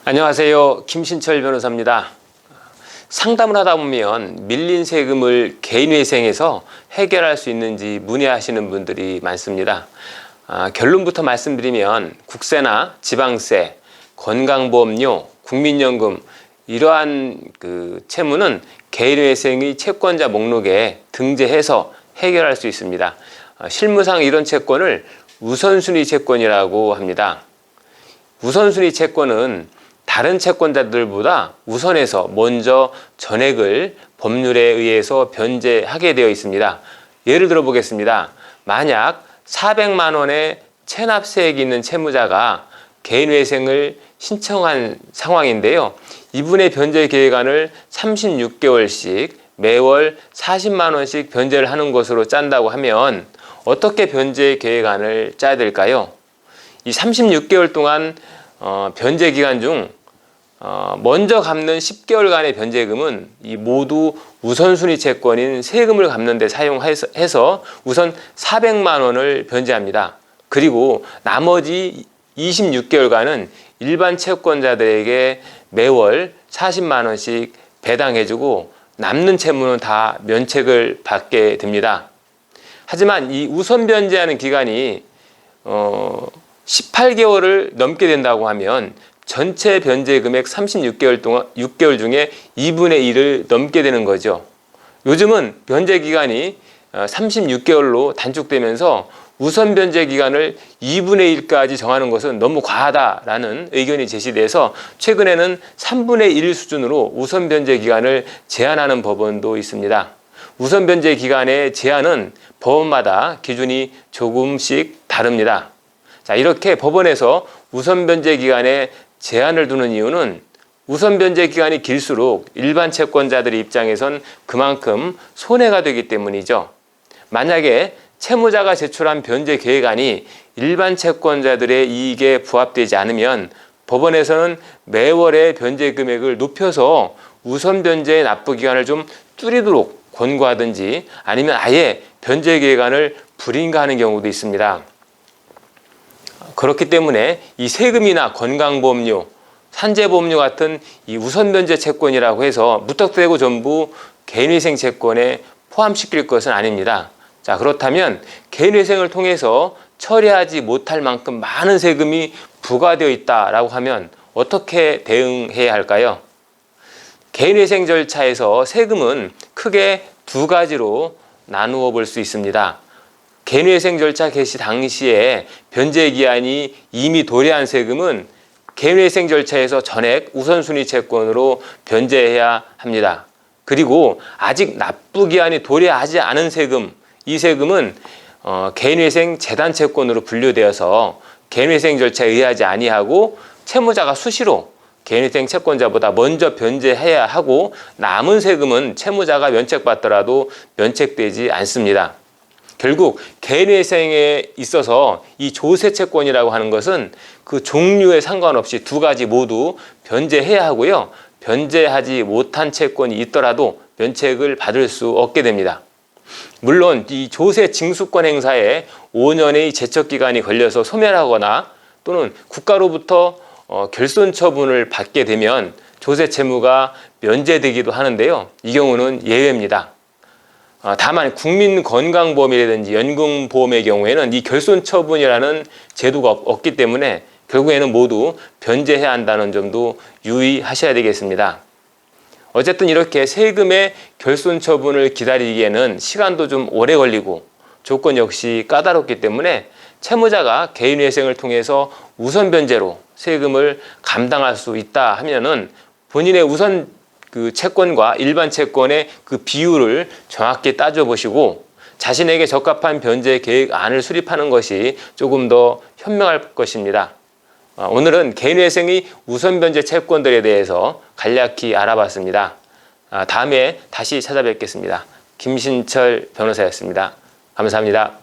안녕하세요. 김신철 변호사입니다. 상담을 하다 보면 밀린 세금을 개인회생에서 해결할 수 있는지 문의하시는 분들이 많습니다. 결론부터 말씀드리면 국세나 지방세, 건강보험료, 국민연금 이러한 채무는 개인회생의 채권자 목록에 등재해서 해결할 수 있습니다. 실무상 이런 채권을 우선순위 채권이라고 합니다. 우선순위 채권은 다른 채권자들보다 우선해서 먼저 전액을 법률에 의해서 변제하게 되어 있습니다. 예를 들어 보겠습니다. 만약 400만 원의 체납세액이 있는 채무자가 개인회생을 신청한 상황인데요. 이분의 변제 기간을 36개월씩 매월 40만 원씩 변제를 하는 것으로 짠다고 하면 어떻게 변제 계획안을 짜야 될까요? 이 36개월 동안 변제 기간 중 먼저 갚는 10개월간의 변제금은 이 모두 우선순위 채권인 세금을 갚는 데 사용해서 우선 400만 원을 변제합니다. 그리고 나머지 26개월간은 일반 채권자들에게 매월 40만 원씩 배당해주고 남는 채무는 다 면책을 받게 됩니다. 하지만 이 우선 변제하는 기간이 18개월을 넘게 된다고 하면 전체 변제 금액 6개월 중에 2분의 1을 넘게 되는 거죠. 요즘은 변제 기간이 36개월로 단축되면서 우선 변제 기간을 2분의 1까지 정하는 것은 너무 과하다라는 의견이 제시돼서 최근에는 3분의 1 수준으로 우선 변제 기간을 제한하는 법원도 있습니다. 우선 변제 기간의 제한은 법원마다 기준이 조금씩 다릅니다. 자, 이렇게 법원에서 우선 변제 기간에 제한을 두는 이유는 우선 변제 기간이 길수록 일반 채권자들의 입장에선 그만큼 손해가 되기 때문이죠. 만약에 채무자가 제출한 변제 계획안이 일반 채권자들의 이익에 부합되지 않으면 법원에서는 매월의 변제 금액을 높여서 우선 변제의 납부 기간을 좀 줄이도록 권고하든지 아니면 아예 변제 계획안을 불인가하는 경우도 있습니다. 그렇기 때문에 이 세금이나 건강보험료, 산재보험료 같은 이 우선 변제 채권이라고 해서 무턱대고 전부 개인회생 채권에 포함시킬 것은 아닙니다. 자, 그렇다면 개인회생을 통해서 처리하지 못할 만큼 많은 세금이 부과되어 있다라고 하면 어떻게 대응해야 할까요? 개인회생 절차에서 세금은 크게 두 가지로 나누어 볼 수 있습니다. 개인회생 절차 개시 당시에 변제 기한이 이미 도래한 세금은 개인회생 절차에서 전액 우선순위 채권으로 변제해야 합니다. 그리고 아직 납부 기한이 도래하지 않은 세금, 이 세금은 개인회생 재단 채권으로 분류되어서 개인회생 절차에 의하지 아니하고 채무자가 수시로 개인회생 채권자보다 먼저 변제해야 하고 남은 세금은 채무자가 면책받더라도 면책되지 않습니다. 결국 개인회생에 있어서 이 조세채권이라고 하는 것은 그 종류에 상관없이 두 가지 모두 변제해야 하고요. 변제하지 못한 채권이 있더라도 면책을 받을 수 없게 됩니다. 물론 이 조세 징수권 행사에 5년의 제척기간이 걸려서 소멸하거나 또는 국가로부터 결손 처분을 받게 되면 조세 채무가 면제되기도 하는데요. 이 경우는 예외입니다. 다만 국민건강보험이라든지 연금보험의 경우에는 이 결손 처분이라는 제도가 없기 때문에 결국에는 모두 변제해야 한다는 점도 유의하셔야 되겠습니다. 어쨌든 이렇게 세금의 결손 처분을 기다리기에는 시간도 좀 오래 걸리고 조건 역시 까다롭기 때문에 채무자가 개인회생을 통해서 우선 변제로 세금을 감당할 수 있다 하면은 본인의 우선 채권과 일반 채권의 그 비율을 정확히 따져보시고 자신에게 적합한 변제 계획안을 수립하는 것이 조금 더 현명할 것입니다. 오늘은 개인회생의 우선 변제 채권들에 대해서 간략히 알아봤습니다. 다음에 다시 찾아뵙겠습니다. 김신철 변호사였습니다. 감사합니다.